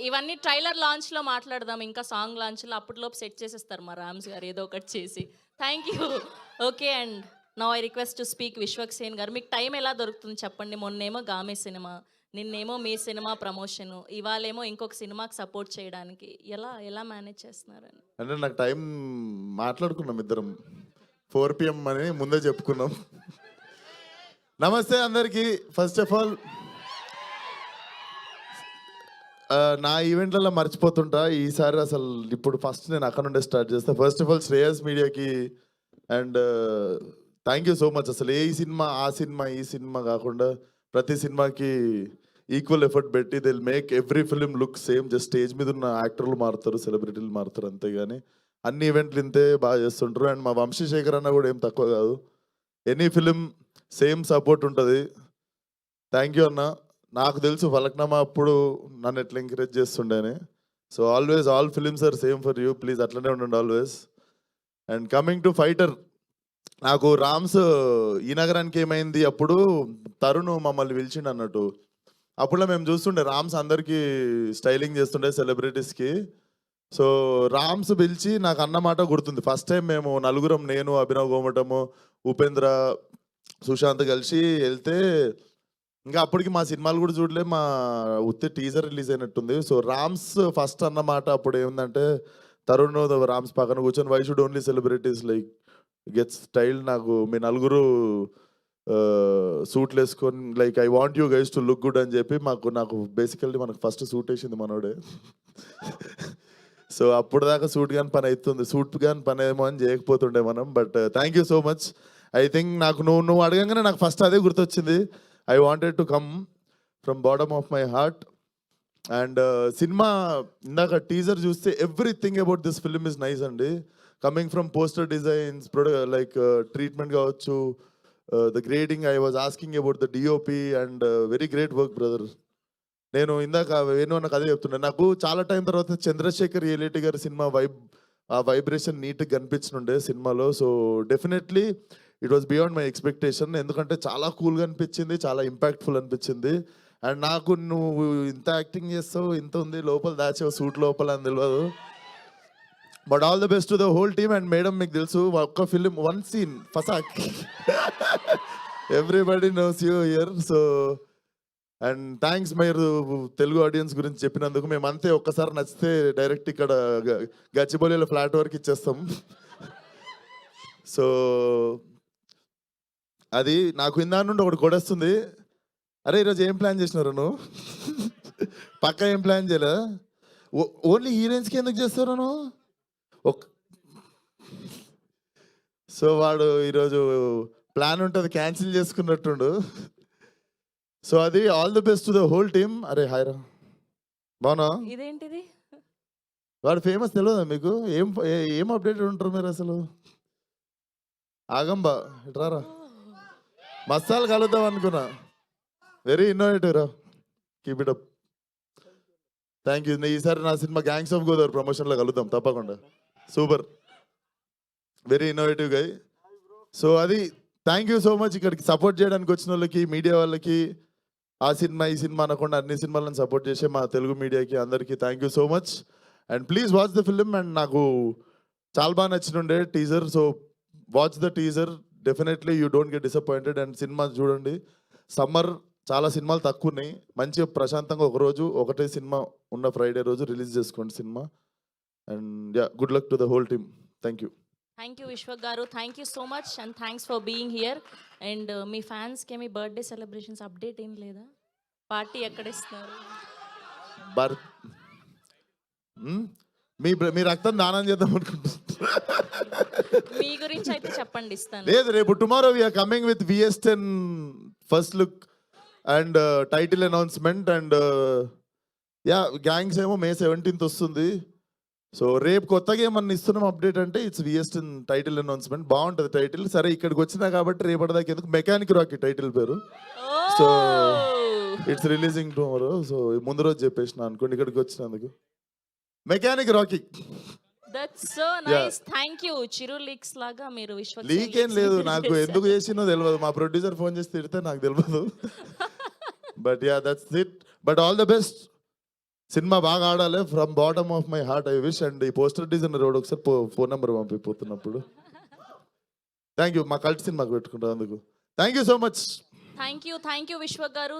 ఇవన్నీ ట్రైలర్ లాంచ్‌లో మాట్లాడదాం. ఇంకా సాంగ్ లాంచ్‌లో అప్పటిలోపు సెట్ చేసేస్తారు మా రామ్స్ గారు ఏదో ఒకటి చేసి. Thank you. Okay. And now I request to speak Vishwaksen గారు. మీకు టైం ఎలా దొరుకుతుంది చెప్పండి? మొన్నేమో 'గామి' సినిమా, నిన్నేమో మీ సినిమా ప్రమోషను, ఇవాళేమో ఇంకొక సినిమాకి సపోర్ట్ చేయడానికి. ఎలా ఎలా మేనేజ్ చేస్తున్నారని? అంటే నాకు టైం మాట్లాడుకున్నాం ఇద్దరం 4 PM అని ముందే చెప్పుకున్నాం. నమస్తే అందరికీ. ఫస్ట్ ఆఫ్ ఆల్ నా ఈవెంట్లలో మర్చిపోతుంటా. ఈసారి అసలు ఇప్పుడు ఫస్ట్ నేను అక్కడ నుండే స్టార్ట్ చేస్తా. ఫస్ట్ ఆఫ్ ఆల్ శ్రేయస్ మీడియాకి and thank you so much. అసలు ఏ సినిమా ఆ సినిమా ఈ సినిమా కాకుండా ప్రతి సినిమాకి ఈక్వల్ ఎఫర్ట్ పెట్టి they'll make every film look same. Just stage మీద ఉన్న యాక్టర్లు మారుతారు, సెలబ్రిటీలు మారుతారు అంతేగాని అన్ని ఈవెంట్లు ఇంతే బాగా చేస్తుంటారు. అండ్ మా వంశీశేఖర్ అన్న కూడా ఏం తక్కువ కాదు. ఎనీ ఫిలిం సేమ్ సపోర్ట్ ఉంటుంది. థ్యాంక్ యూ అన్న. నాకు తెలుసు ఫలక్నామా అప్పుడు నన్ను ఎట్లా ఎంకరేజ్ చేస్తుండేని. So always all films are same for you. Please అట్లనే ఉండండి always. And coming to fighter, నాకు రామ్స్ ఈ నగరానికి ఏమైంది అప్పుడు తరుణ్ మమ్మల్ని పిలిచిండు అన్నట్టు. అప్పుడులో మేము చూస్తుండే రామ్స్ అందరికీ స్టైలింగ్ చేస్తుండే సెలబ్రిటీస్కి. సో రామ్స్ పిలిచి నాకు అన్నమాట గుర్తుంది. ఫస్ట్ టైం మేము నలుగురం, నేను, అభినవ్ గోమటము, ఉపేంద్ర, సుశాంత్ కలిసి వెళ్తే ఇంకా అప్పటికి మా సినిమాలు కూడా చూడలే, మా ఉత్తే టీజర్ రిలీజ్ అయినట్టుంది. సో రామ్స్ ఫస్ట్ అన్నమాట అప్పుడు ఏముందంటే, తరుణ్ రామ్స్ పక్కన కూర్చొని why should only celebrities like get style, నాకు మీ నలుగురు సూట్లు వేసుకొని like I want you guys to look good అని చెప్పి నాకు బేసికల్లీ మనకు ఫస్ట్ సూట్ వేసింది మనోడే. సో అప్పుడు దాకా సూట్ కానీ పని అవుతుంది, సూట్ కానీ పని ఏమో అని చేయకపోతుండే మనం. But thank you so much. I think నాకు నువ్వు అడగంగానే నాకు ఫస్ట్ అదే గుర్తొచ్చింది. I wanted to come from bottom of my heart. And cinema ఇందాక టీజర్ చూస్తే everything about this film is nice అండి. Coming from poster designs, like treatment కావచ్చు, the grading, I was asking about the DOP and very great work brother. నేను ఇందాక వేణు నాకు అదే చెప్తుండే, నాకు చాలా టైం తర్వాత చంద్రశేఖర్ ఏలేటి గారి సినిమా ఆ వైబ్రేషన్ నీట్గా కనిపించనుండే సినిమాలో. So definitely it was beyond my expectation. ఎందుకంటే చాలా కూల్గా అనిపించింది, చాలా ఇంపాక్ట్ఫుల్ అనిపించింది. అండ్ నాకు నువ్వు ఇంత యాక్టింగ్ చేస్తావు, ఇంత ఉంది లోపల దాచావు సూట్ లోపల అని తెలియదు. But all the best to the whole team. And madam మీకు తెలుసు ఒక్క ఫిలిం వన్ సీన్ ఫసాక్, everybody knows you here. So and thanks మీరు తెలుగు ఆడియన్స్ గురించి చెప్పినందుకు. మేము అంతే, ఒక్కసారి నచ్చితే డైరెక్ట్ ఇక్కడ గచ్చిబౌలిలో ఫ్లాట్ వరకు ఇచ్చేస్తాం. సో అది నాకు ఇందా నుండి ఒకటి కొడేస్తుంది. అరే ఈరోజు ఏం ప్లాన్ చేసినారు నువ్వు? పక్క ఏం ప్లాన్ చేయలే? ఓన్లీ హీరోయిన్స్కి ఎందుకు చేస్తారు నువ్వు? సో వాడు ఈరోజు ప్లాన్ ఉంటుంది క్యాన్సిల్ చేసుకున్నట్టుండు. సో అది all the best to the whole team. అరే హాయ్రా, బాగున్నా? ఇదేంటిది? వాడు ఫేమస్ తెలియదా మీకు? ఏం అప్డేట్ ఉంటారు మీరు అసలు? ఆగంబా ఇట్రారా, మసాలు కలుద్దాం అనుకున్నా. వెరీ ఇన్నోవేటివ్ రా, keep it up. Thank you. ఈసారి నా సినిమా గ్యాంగ్స్ ఆఫ్ గోదావరి ప్రమోషన్లో కలుద్దాం తప్పకుండా. సూపర్, వెరీ ఇన్నోవేటివ్ గై. సో అది థ్యాంక్ యూ సో మచ్. ఇక్కడికి సపోర్ట్ చేయడానికి వచ్చిన వాళ్ళకి, మీడియా వాళ్ళకి, ఆ సినిమా ఈ సినిమా అనకుండా అన్ని సినిమాలను సపోర్ట్ చేసే మా తెలుగు మీడియాకి అందరికీ thank you so much. And please watch the film. And నాకు చాలా బాగా నచ్చినుండే teaser. So watch the teaser, definitely you don't get disappointed. And cinema చూడండి. సమ్మర్ చాలా సినిమాలు తక్కువ ఉన్నాయి, మంచిగా ప్రశాంతంగా ఒకరోజు ఒకటే సినిమా ఉన్న ఫ్రైడే రోజు రిలీజ్ చేసుకోండి cinema. And yeah, good luck to the whole team. Thank you. Thank you Vishwak garu. Thank you so much and thanks for being here. And మీ ఫ్యాన్స్కి మీ బర్త్డే సెలబ్రేషన్స్ అప్డేట్ ఏం లేదా? పార్టీ ఎక్కడ ఇస్తున్నారు? మీ రక్తం దానం చేద్దాం అనుకుంటున్నాను. మీ గురించి అయితే చెప్పండి, ఇస్తాను. లేదు, రేపు tomorrow we're coming with VS10 first look and title announcement. And yeah, gangs ఏమో May 17th వస్తుంది. సో రేపు కొత్తగా ఏమన్నా ఇస్తున్నాం అప్డేట్ అంటే ఇట్స్ VS10 టైటిల్ అనౌన్స్మెంట్. బాగుంటుంది టైటిల్. సరే ఇక్కడికి వచ్చినా కాబట్టి రేపటిదాకా ఎందుకు, మెకానిక్ రాకీ టైటిల్ పేరు. So it's releasing tomorrow. So ముందు రోజు చెప్పేసిన అనుకోండి ఇక్కడికి వచ్చినందుకు. Mechanic Rocky. That's so nice. Thank you. Chiru leaks లాగా మీరు విశ్వక్ లీక్ ఏం లేదు, నాకు ఎందుకు చేసినో తెలియదు. మా ప్రొడ్యూసర్ ఫోన్ చేసి తిడితే నాకు తెలియదు. But yeah, that's it. But all the best. Cinema బాగా ఆడాలి from bottom of my heart I wish. And ఈ పోస్టర్ డిజైనర్ రోడ్ ఒకసారి ఫోన్ నెంబర్ పంపిపోతున్నప్పుడు. థ్యాంక్ యూ మా కల్ట్ సినిమాకి పెట్టుకుంటాం అందుకు. Thank you so much. Thank you Vishwak గారు.